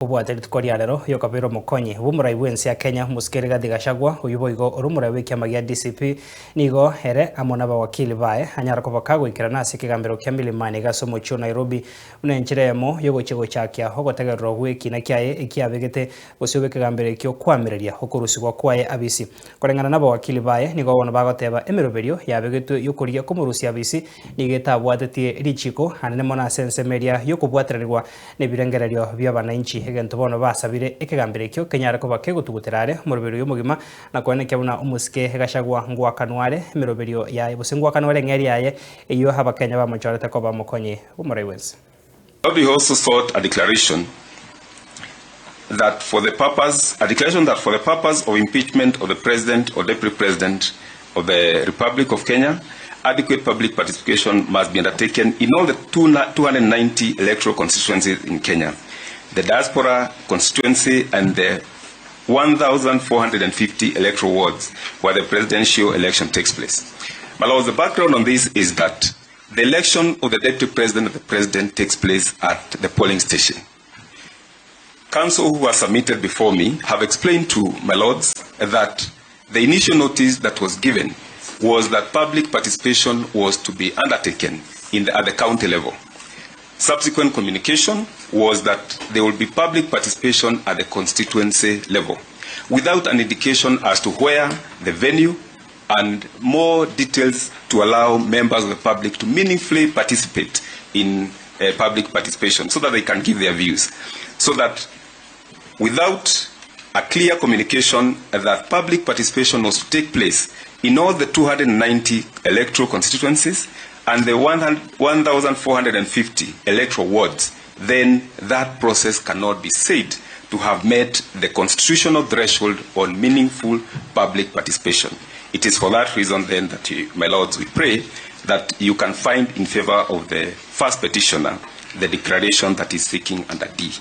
Bw'Ekegambero Koegerera yokabiro mukonyi bumurai bwensi ya Kenya musikiriga Gachagua uyuboigo urumurai w'ikiama gia DCP NIGO here amwe n'abawakili bae anyara kuba gwikira nasi Kegambero kia milimani AKOMOCHIA Nairobi unenchiremo yogochego chakia ogotegererwa gwiki na KWAYE ikiabegete Bosio Bw'Ekegambero ikyo kwamiriria OKORUSIGWA KWAYE ABISI korengana n'abawakili bae NIGO bono bagoteba emiroberio yabegetwe yokuria kumurusia ABISI nigetabwatetie RICHIKO anene mona sensemeria yokubwatererirwa nebirengererio by'abananchi egento bono basabire Ekegambero ikyo kenyara kuba kegutuguterare muroberio y'omugima na kwenekya buna umusike Gachagua ngwakanware miroberio ya busingwakanware ngeri yaye iyo habakenya bamachorete ko bamukonye bumurai wensi. We also sought a declaration that for the purpose of impeachment of the president or deputy president of the Republic of Kenya, adequate public participation must be undertaken in all the 290 electoral constituencies in Kenya, the diaspora constituency and the 1,450 electoral wards where the presidential election takes place. My lords, the background on this is that the election of the deputy president and the president takes place at the polling station. Council who have submitted before me have explained to my lords that the initial notice that was given was that public participation was to be undertaken at the county level. Subsequent communication was that there will be public participation at the constituency level, without an indication as to where the venue and more details to allow members of the public to meaningfully participate in public participation so that they can give their views. So that without a clear communication that public participation was to take place in all the 290 electoral constituencies and the 1,450 electoral wards, then that process cannot be said to have met the constitutional threshold on meaningful public participation. It is for that reason then that my lords, we pray that you can find in favor of the first petitioner the declaration that is seeking under D.